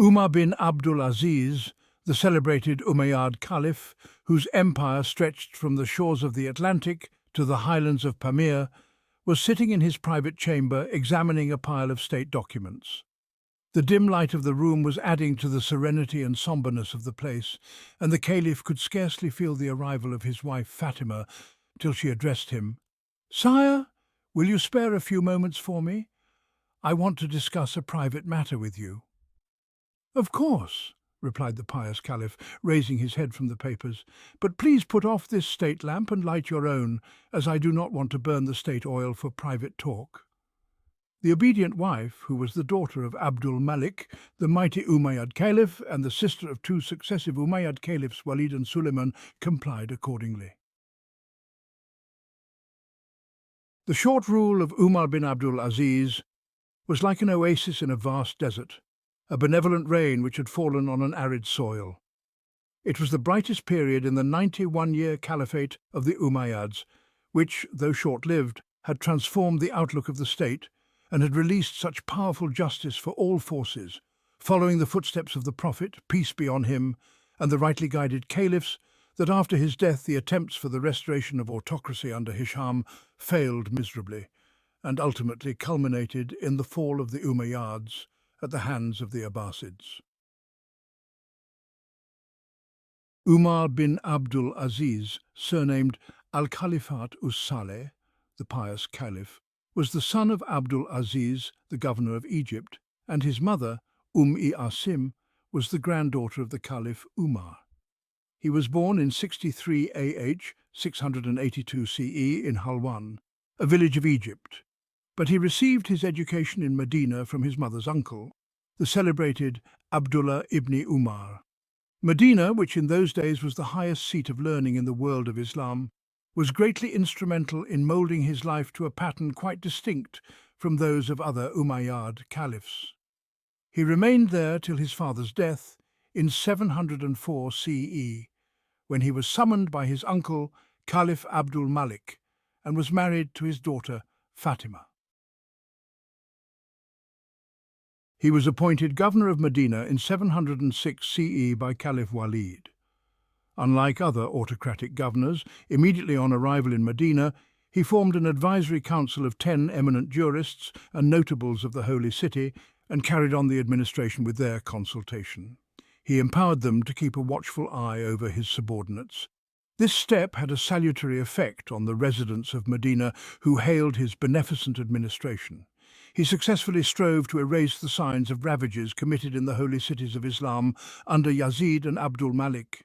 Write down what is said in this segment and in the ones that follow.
Umar bin Abdul Aziz, the celebrated Umayyad Caliph, whose empire stretched from the shores of the Atlantic to the highlands of Pamir, was sitting in his private chamber examining a pile of state documents. The dim light of the room was adding to the serenity and somberness of the place, and the Caliph could scarcely feel the arrival of his wife Fatima till she addressed him. "Sire, will you spare a few moments for me? I want to discuss a private matter with you." "Of course," replied the pious Caliph, raising his head from the papers, "but please put off this state lamp and light your own, as I do not want to burn the state oil for private talk." The obedient wife, who was the daughter of Abdul Malik, the mighty Umayyad Caliph, and the sister of two successive Umayyad Caliphs, Walid and Suleiman, complied accordingly. The short rule of Umar bin Abdul Aziz was like an oasis in a vast desert, a benevolent rain which had fallen on an arid soil. It was the brightest period in the 91-year Caliphate of the Umayyads, which, though short-lived, had transformed the outlook of the state and had released such powerful justice for all forces, following the footsteps of the Prophet, peace be on him, and the rightly guided caliphs, that after his death the attempts for the restoration of autocracy under Hisham failed miserably, and ultimately culminated in the fall of the Umayyads at the hands of the Abbasids. Umar bin Abdul Aziz, surnamed Al-Caliphate us-Saleh, the pious caliph, was the son of Abdul Aziz, the governor of Egypt, and his mother, Asim, was the granddaughter of the Caliph Umar. He was born in 63 AH, 682 CE in Halwan, a village of Egypt, but he received his education in Medina from his mother's uncle, the celebrated Abdullah ibn Umar. Medina, which in those days was the highest seat of learning in the world of Islam, was greatly instrumental in moulding his life to a pattern quite distinct from those of other Umayyad caliphs. He remained there till his father's death in 704 CE, when he was summoned by his uncle, Caliph Abdul Malik, and was married to his daughter Fatima. He was appointed governor of Medina in 706 CE by Caliph Walid. Unlike other autocratic governors, immediately on arrival in Medina, he formed an advisory council of 10 eminent jurists and notables of the Holy City and carried on the administration with their consultation. He empowered them to keep a watchful eye over his subordinates. This step had a salutary effect on the residents of Medina who hailed his beneficent administration. He successfully strove to erase the signs of ravages committed in the holy cities of Islam under Yazid and Abdul Malik.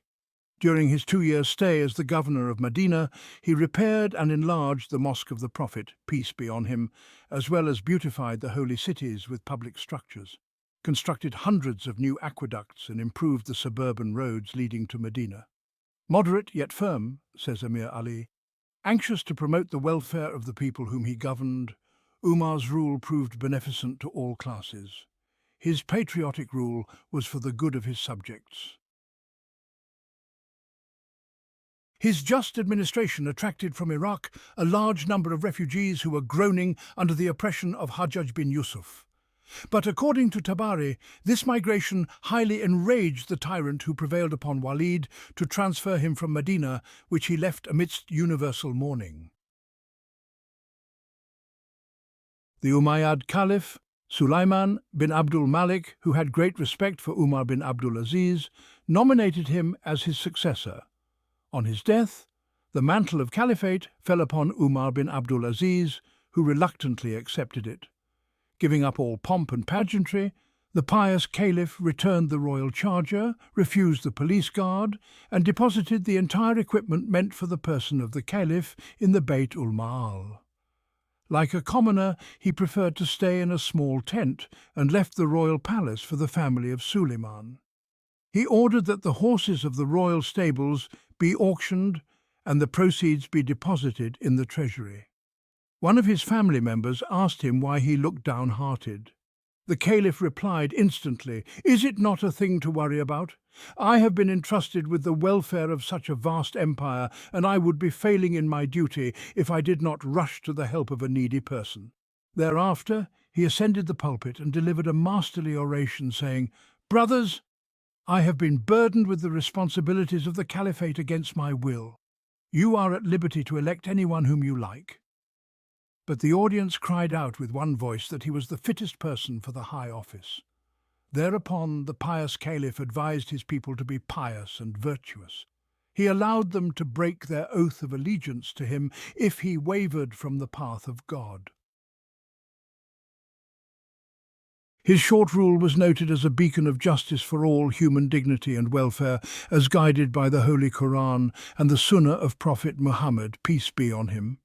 During his 2-year stay as the governor of Medina, he repaired and enlarged the Mosque of the Prophet, peace be on him, as well as beautified the holy cities with public structures, constructed hundreds of new aqueducts and improved the suburban roads leading to Medina. Moderate yet firm, says Amir Ali, anxious to promote the welfare of the people whom he governed, Umar's rule proved beneficent to all classes. His patriotic rule was for the good of his subjects. His just administration attracted from Iraq a large number of refugees who were groaning under the oppression of Hajjaj bin Yusuf. But according to Tabari, this migration highly enraged the tyrant who prevailed upon Walid to transfer him from Medina, which he left amidst universal mourning. The Umayyad Caliph, Sulaiman bin Abdul Malik, who had great respect for Umar bin Abdul Aziz, nominated him as his successor. On his death, the mantle of caliphate fell upon Umar bin Abdul Aziz, who reluctantly accepted it. Giving up all pomp and pageantry, the pious caliph returned the royal charger, refused the police guard, and deposited the entire equipment meant for the person of the caliph in the Bayt ul-Ma'al. Like a commoner, he preferred to stay in a small tent and left the royal palace for the family of Suleiman. He ordered that the horses of the royal stables be auctioned and the proceeds be deposited in the treasury. One of his family members asked him why he looked downhearted. The caliph replied instantly, "Is it not a thing to worry about? I have been entrusted with the welfare of such a vast empire, and I would be failing in my duty if I did not rush to the help of a needy person." Thereafter, he ascended the pulpit and delivered a masterly oration saying, "Brothers, I have been burdened with the responsibilities of the Caliphate against my will. You are at liberty to elect anyone whom you like." But the audience cried out with one voice that he was the fittest person for the high office. Thereupon the pious Caliph advised his people to be pious and virtuous. He allowed them to break their oath of allegiance to him if he wavered from the path of God. His short rule was noted as a beacon of justice for all human dignity and welfare, as guided by the Holy Quran and the Sunnah of Prophet Muhammad, peace be on him.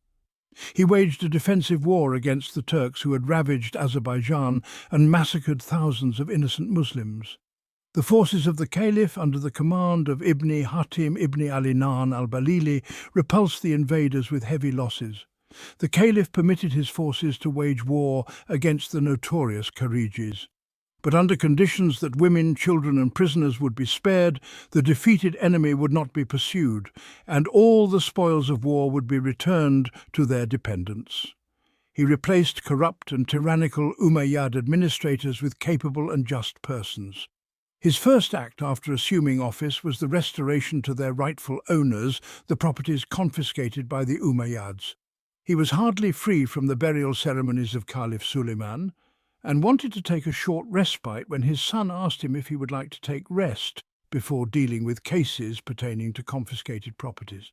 He waged a defensive war against the Turks who had ravaged Azerbaijan and massacred thousands of innocent Muslims. The forces of the Caliph, under the command of Ibn Hatim ibn Ali-Nan al-Balili, repulsed the invaders with heavy losses. The Caliph permitted his forces to wage war against the notorious Kharijis. But under conditions that women, children and prisoners would be spared, the defeated enemy would not be pursued, and all the spoils of war would be returned to their dependents. He replaced corrupt and tyrannical Umayyad administrators with capable and just persons. His first act after assuming office was the restoration to their rightful owners the properties confiscated by the Umayyads. He was hardly free from the burial ceremonies of Caliph Suleiman, and wanted to take a short respite when his son asked him if he would like to take rest before dealing with cases pertaining to confiscated properties.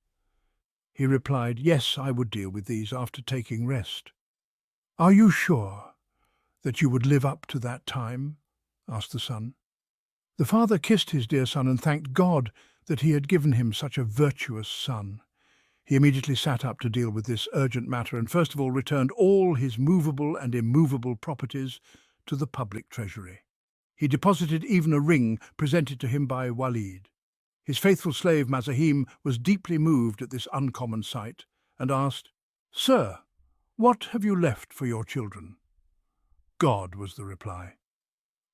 He replied, "Yes, I would deal with these after taking rest." "Are you sure that you would live up to that time?" asked the son. The father kissed his dear son and thanked God that he had given him such a virtuous son. He immediately sat up to deal with this urgent matter and first of all returned all his movable and immovable properties to the public treasury. He deposited even a ring presented to him by Walid. His faithful slave Mazahim was deeply moved at this uncommon sight and asked, "Sir, what have you left for your children?" "God," was the reply.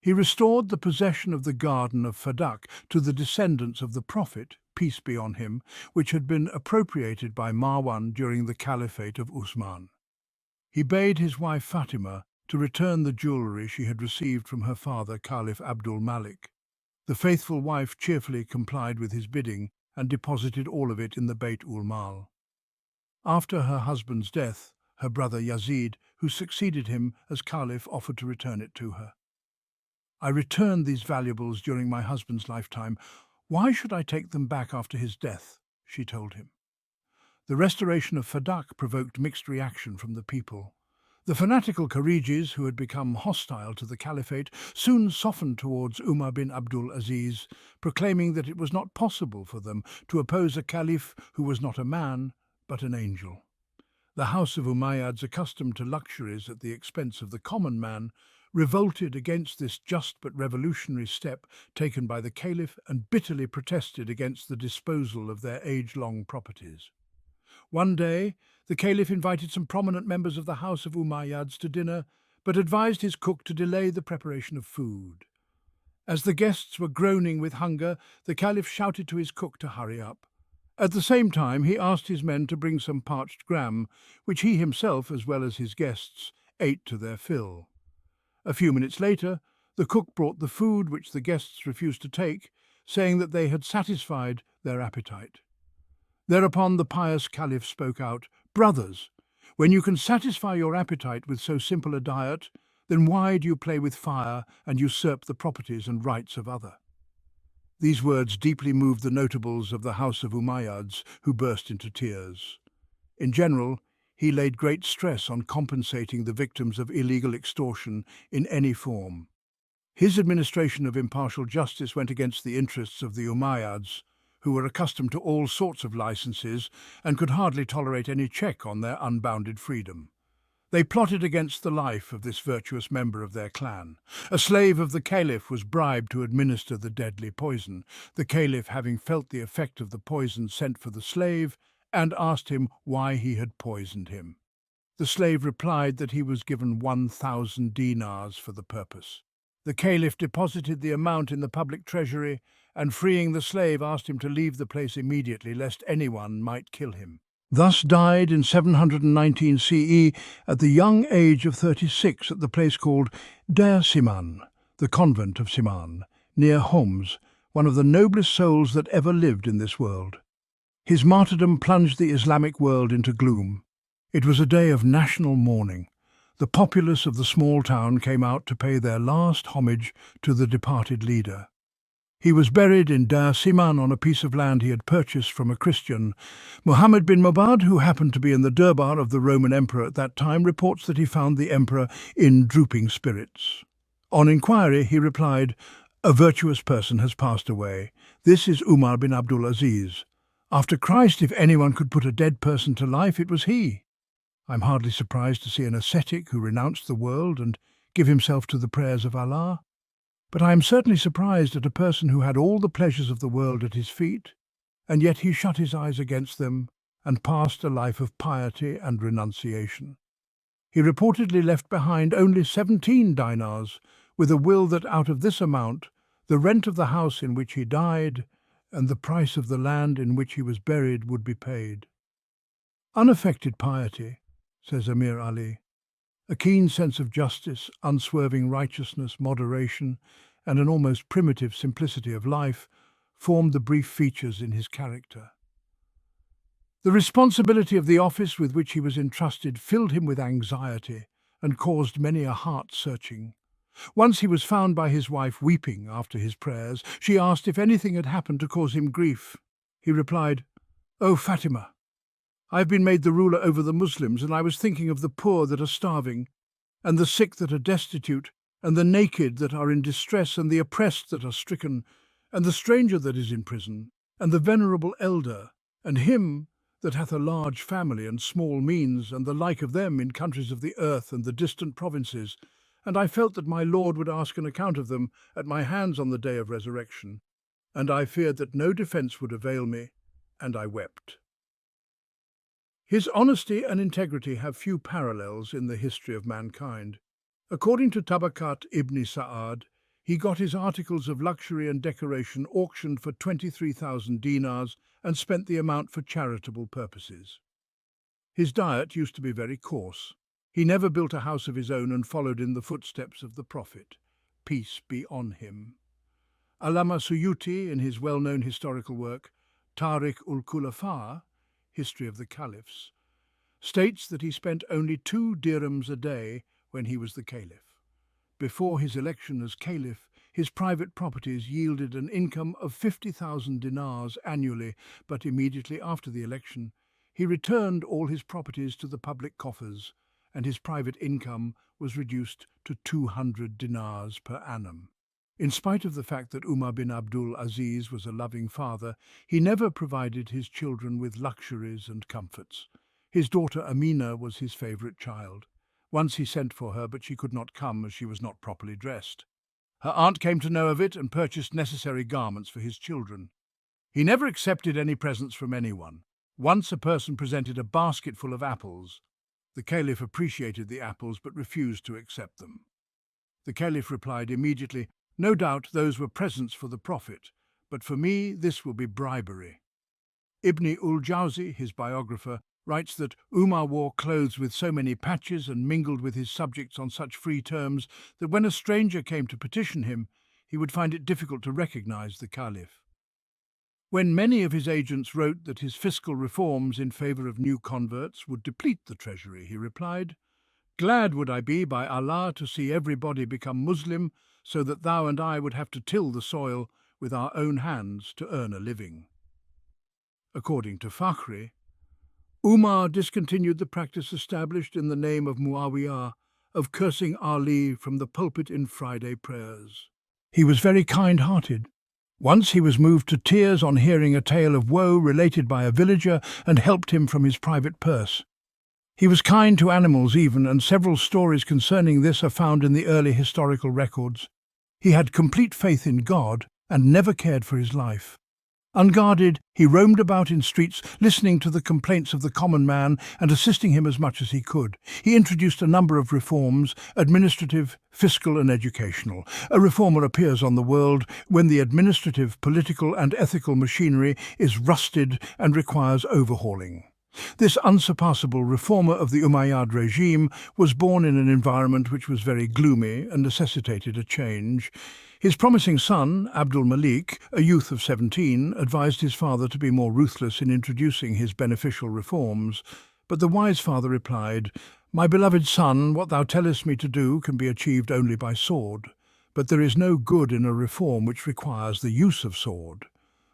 He restored the possession of the garden of Fadak to the descendants of the Prophet, peace be on him, which had been appropriated by Marwan during the Caliphate of Usman. He bade his wife Fatima to return the jewellery she had received from her father, Caliph Abdul Malik. The faithful wife cheerfully complied with his bidding and deposited all of it in the Bayt-ul-Mal. After her husband's death, her brother Yazid, who succeeded him as Caliph, offered to return it to her. "I returned these valuables during my husband's lifetime. Why should I take them back after his death?" she told him. The restoration of Fadak provoked mixed reaction from the people. The fanatical Kharijis, who had become hostile to the Caliphate, soon softened towards Umar bin Abdul Aziz, proclaiming that it was not possible for them to oppose a Caliph who was not a man, but an angel. The house of Umayyads, accustomed to luxuries at the expense of the common man, revolted against this just but revolutionary step taken by the Caliph and bitterly protested against the disposal of their age-long properties. One day, the Caliph invited some prominent members of the House of Umayyads to dinner, but advised his cook to delay the preparation of food. As the guests were groaning with hunger, the Caliph shouted to his cook to hurry up. At the same time, he asked his men to bring some parched gram, which he himself, as well as his guests, ate to their fill. A few minutes later, the cook brought the food which the guests refused to take, saying that they had satisfied their appetite. Thereupon the pious Caliph spoke out, "Brothers, when you can satisfy your appetite with so simple a diet, then why do you play with fire and usurp the properties and rights of others?" These words deeply moved the notables of the House of Umayyads, who burst into tears. In general, he laid great stress on compensating the victims of illegal extortion in any form. His administration of impartial justice went against the interests of the Umayyads, who were accustomed to all sorts of licenses and could hardly tolerate any check on their unbounded freedom. They plotted against the life of this virtuous member of their clan. A slave of the Caliph was bribed to administer the deadly poison. The Caliph, having felt the effect of the poison, sent for the slave and asked him why he had poisoned him. The slave replied that he was given 1,000 dinars for the purpose. The Caliph deposited the amount in the public treasury and, freeing the slave, asked him to leave the place immediately lest anyone might kill him. Thus died in 719 CE at the young age of 36 at the place called Der Siman, the convent of Siman. near Homs, one of the noblest souls that ever lived in this world. His martyrdom plunged the Islamic world into gloom. It was a day of national mourning. The populace of the small town came out to pay their last homage to the departed leader. He was buried in Dar Siman on a piece of land he had purchased from a Christian. Muhammad bin Mubad, who happened to be in the durbar of the Roman emperor at that time, reports that he found the emperor in drooping spirits. On inquiry, he replied, "A virtuous person has passed away. This is Umar bin Abdul Aziz. After Christ, if anyone could put a dead person to life, it was he. I'm hardly surprised to see an ascetic who renounced the world and give himself to the prayers of Allah. But I am certainly surprised at a person who had all the pleasures of the world at his feet, and yet he shut his eyes against them and passed a life of piety and renunciation. He reportedly left behind only 17 dinars, with a will that out of this amount, the rent of the house in which he died and the price of the land in which he was buried would be paid." Unaffected piety, says Amir Ali, a keen sense of justice, unswerving righteousness, moderation, and an almost primitive simplicity of life formed the brief features in his character. The responsibility of the office with which he was entrusted filled him with anxiety and caused many a heart searching. Once he was found by his wife weeping after his prayers. She asked if anything had happened to cause him grief. He replied, "O Fatima, I have been made the ruler over the Muslims, and I was thinking of the poor that are starving, and the sick that are destitute, and the naked that are in distress, and the oppressed that are stricken, and the stranger that is in prison, and the venerable elder, and him that hath a large family and small means, and the like of them in countries of the earth and the distant provinces. And I felt that my Lord would ask an account of them at my hands on the day of resurrection, and I feared that no defence would avail me, and I wept." His honesty and integrity have few parallels in the history of mankind. According to Tabakat ibn Sa'ad, he got his articles of luxury and decoration auctioned for 23,000 dinars and spent the amount for charitable purposes. His diet used to be very coarse. He never built a house of his own and followed in the footsteps of the Prophet, peace be on him. Allama Suyuti, in his well-known historical work, Tarikh-ul-Khulafa, History of the Caliphs, states that he spent only 2 dirhams a day when he was the Caliph. Before his election as Caliph, his private properties yielded an income of 50,000 dinars annually, but immediately after the election, he returned all his properties to the public coffers, and his private income was reduced to 200 dinars per annum. In spite of the fact that Umar bin Abdul Aziz was a loving father, he never provided his children with luxuries and comforts. His daughter Amina was his favourite child. Once he sent for her, but she could not come as she was not properly dressed. Her aunt came to know of it and purchased necessary garments for his children. He never accepted any presents from anyone. Once a person presented a basket full of apples. The Caliph appreciated the apples but refused to accept them. The Caliph replied immediately, "No doubt those were presents for the Prophet, but for me this will be bribery." Ibn ul-Jawzi, his biographer, writes that Umar wore clothes with so many patches and mingled with his subjects on such free terms that when a stranger came to petition him, he would find it difficult to recognize the Caliph. When many of his agents wrote that his fiscal reforms in favor of new converts would deplete the treasury, he replied, "Glad would I be by Allah to see everybody become Muslim, so that thou and I would have to till the soil with our own hands to earn a living." According to Fakhri, Umar discontinued the practice established in the name of Muawiyah of cursing Ali from the pulpit in Friday prayers. He was very kind-hearted. Once he was moved to tears on hearing a tale of woe related by a villager and helped him from his private purse. He was kind to animals even, and several stories concerning this are found in the early historical records. He had complete faith in God and never cared for his life. Unguarded, he roamed about in streets, listening to the complaints of the common man and assisting him as much as he could. He introduced a number of reforms, administrative, fiscal and educational. A reformer appears on the world when the administrative, political and ethical machinery is rusted and requires overhauling. This unsurpassable reformer of the Umayyad regime was born in an environment which was very gloomy and necessitated a change. His promising son, Abdul Malik, a youth of 17, advised his father to be more ruthless in introducing his beneficial reforms. But the wise father replied, "My beloved son, what thou tellest me to do can be achieved only by sword. But there is no good in a reform which requires the use of sword."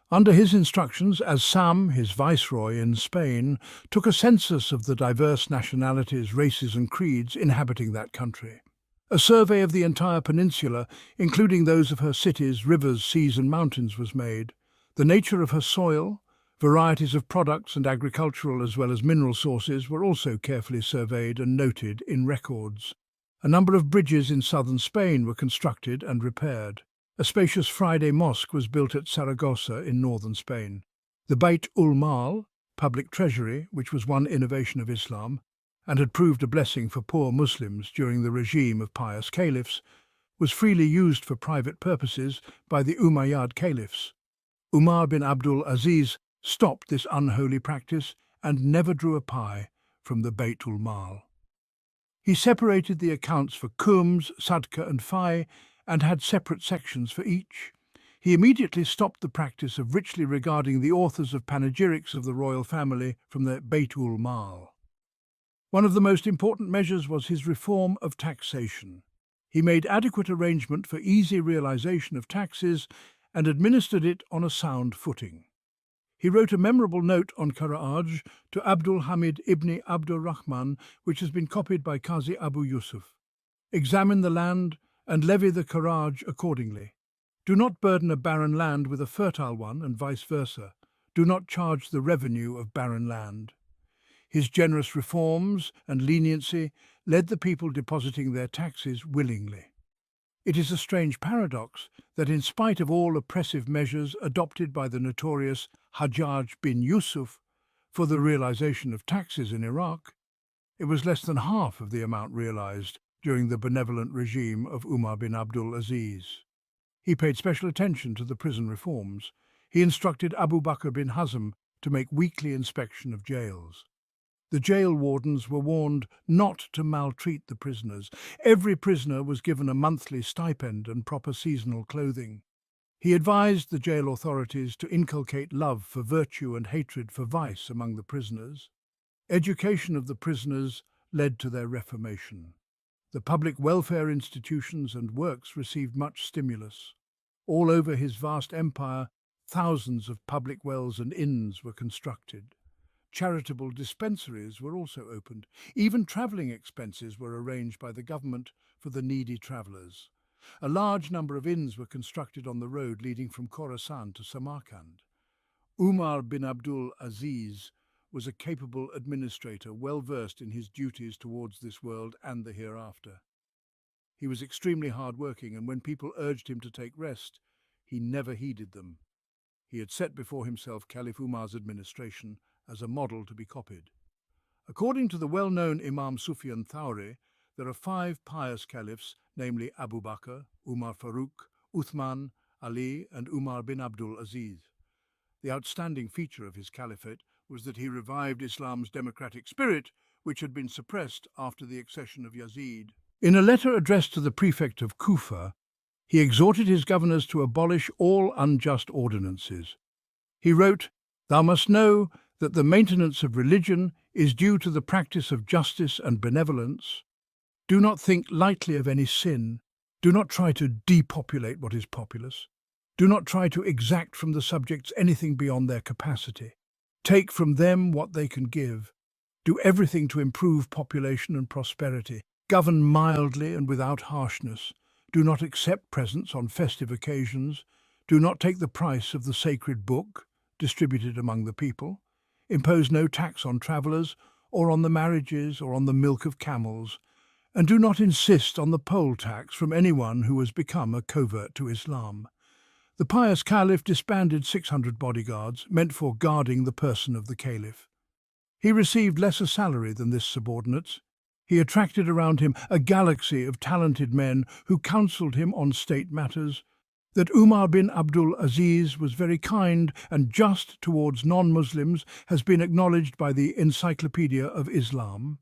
Under his instructions, as Sam, his viceroy in Spain, took a census of the diverse nationalities, races and creeds inhabiting that country. A survey of the entire peninsula, including those of her cities, rivers, seas and mountains, was made. The nature of her soil, varieties of products and agricultural as well as mineral sources were also carefully surveyed and noted in records. A number of bridges in southern Spain were constructed and repaired. A spacious Friday mosque was built at Saragossa in northern Spain. The Bayt ul-Mal, public treasury, which was one innovation of Islam, and had proved a blessing for poor Muslims during the regime of pious caliphs, was freely used for private purposes by the Umayyad caliphs. Umar bin Abdul Aziz stopped this unholy practice and never drew a pi from the Bayt ul-Mal. He separated the accounts for khums, sadqa and fai, and had separate sections for each. He immediately stopped the practice of richly regarding the authors of panegyrics of the royal family from the Bayt ul-Mal. One of the most important measures was his reform of taxation. He made adequate arrangement for easy realization of taxes and administered it on a sound footing. He wrote a memorable note on Kharaj to Abdul Hamid ibn Abdul Rahman, which has been copied by Qazi Abu Yusuf. "Examine the land and levy the Kharaj accordingly. Do not burden a barren land with a fertile one, and vice versa. Do not charge the revenue of barren land." His generous reforms and leniency led the people depositing their taxes willingly. It is a strange paradox that in spite of all oppressive measures adopted by the notorious Hajjaj bin Yusuf for the realization of taxes in Iraq, it was less than half of the amount realized during the benevolent regime of Umar bin Abdul Aziz. He paid special attention to the prison reforms. He instructed Abu Bakr bin Hazm to make weekly inspection of jails. The jail wardens were warned not to maltreat the prisoners. Every prisoner was given a monthly stipend and proper seasonal clothing. He advised the jail authorities to inculcate love for virtue and hatred for vice among the prisoners. Education of the prisoners led to their reformation. The public welfare institutions and works received much stimulus. All over his vast empire, thousands of public wells and inns were constructed. Charitable dispensaries were also opened. Even travelling expenses were arranged by the government for the needy travellers. A large number of inns were constructed on the road leading from Khorasan to Samarkand. Umar bin Abdul Aziz was a capable administrator, well versed in his duties towards this world and the hereafter. He was extremely hard-working, and when people urged him to take rest, he never heeded them. He had set before himself Caliph Umar's administration as a model to be copied. According to the well-known Imam Sufyan Thawri, there are 5 pious caliphs, namely Abu Bakr, Umar Farooq, Uthman, Ali and Umar bin Abdul Aziz. The outstanding feature of his caliphate was that he revived Islam's democratic spirit, which had been suppressed after the accession of Yazid. In a letter addressed to the prefect of Kufa, he exhorted his governors to abolish all unjust ordinances. He wrote, "Thou must know that the maintenance of religion is due to the practice of justice and benevolence. Do not think lightly of any sin. Do not try to depopulate what is populous. Do not try to exact from the subjects anything beyond their capacity. Take from them what they can give. Do everything to improve population and prosperity. Govern mildly and without harshness. Do not accept presents on festive occasions. Do not take the price of the sacred book distributed among the people. Impose no tax on travellers, or on the marriages, or on the milk of camels, and do not insist on the poll tax from anyone who has become a convert to Islam." The pious caliph disbanded 600 bodyguards, meant for guarding the person of the caliph. He received lesser salary than his subordinates. He attracted around him a galaxy of talented men who counselled him on state matters. That Umar bin Abdul Aziz was very kind and just towards non-Muslims has been acknowledged by the Encyclopedia of Islam.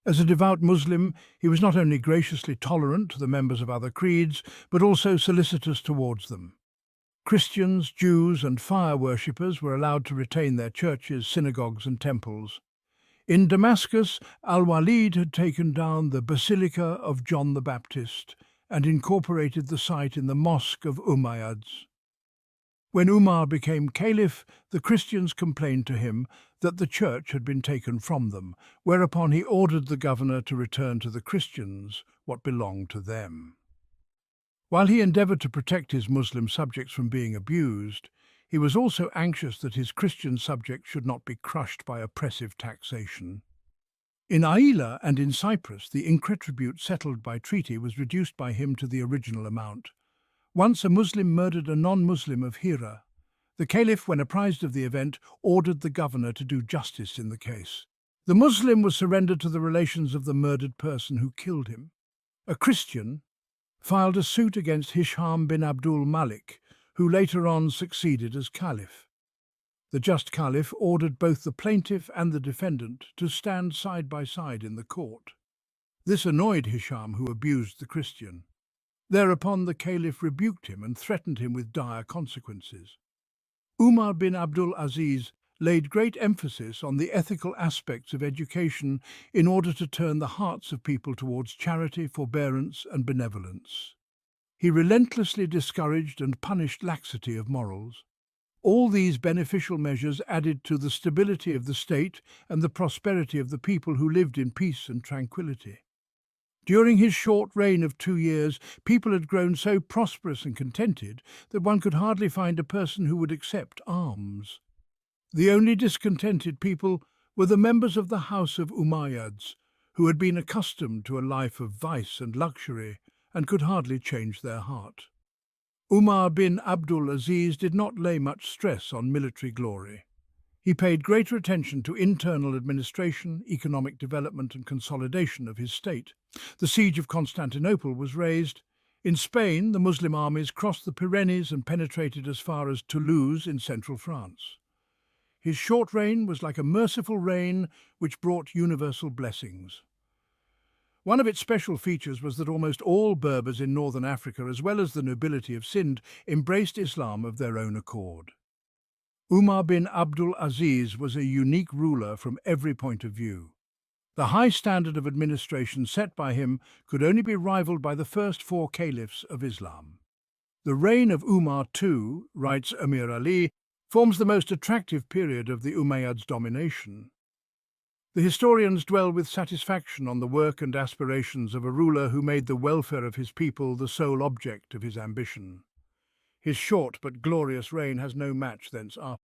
As a devout Muslim, he was not only graciously tolerant to the members of other creeds, but also solicitous towards them. Christians, Jews and fire worshippers were allowed to retain their churches, synagogues and temples. In Damascus, al-Walid had taken down the Basilica of John the Baptist and incorporated the site in the Mosque of Umayyads. When Umar became caliph, the Christians complained to him that the church had been taken from them, whereupon he ordered the governor to return to the Christians what belonged to them. While he endeavoured to protect his Muslim subjects from being abused, he was also anxious that his Christian subjects should not be crushed by oppressive taxation. In Aila and in Cyprus, the incretribute settled by treaty was reduced by him to the original amount. Once a Muslim murdered a non-Muslim of Hira. The Caliph, when apprised of the event, ordered the governor to do justice in the case. The Muslim was surrendered to the relations of the murdered person who killed him. A Christian filed a suit against Hisham bin Abdul Malik, who later on succeeded as Caliph. The just Caliph ordered both the plaintiff and the defendant to stand side by side in the court. This annoyed Hisham, who abused the Christian. Thereupon the Caliph rebuked him and threatened him with dire consequences. Umar bin Abdul Aziz laid great emphasis on the ethical aspects of education in order to turn the hearts of people towards charity, forbearance and benevolence. He relentlessly discouraged and punished laxity of morals. All these beneficial measures added to the stability of the state and the prosperity of the people who lived in peace and tranquility. During his short reign of 2 years, people had grown so prosperous and contented that one could hardly find a person who would accept alms. The only discontented people were the members of the house of Umayyads, who had been accustomed to a life of vice and luxury and could hardly change their heart. Umar bin Abdul Aziz did not lay much stress on military glory. He paid greater attention to internal administration, economic development and consolidation of his state. The siege of Constantinople was raised. In Spain, the Muslim armies crossed the Pyrenees and penetrated as far as Toulouse in central France. His short reign was like a merciful rain which brought universal blessings. One of its special features was that almost all Berbers in northern Africa, as well as the nobility of Sind, embraced Islam of their own accord. Umar bin Abdul Aziz was a unique ruler from every point of view. The high standard of administration set by him could only be rivaled by the first 4 caliphs of Islam. The reign of Umar II, writes Amir Ali, forms the most attractive period of the Umayyads' domination. The historians dwell with satisfaction on the work and aspirations of a ruler who made the welfare of his people the sole object of his ambition. His short but glorious reign has no match thence up.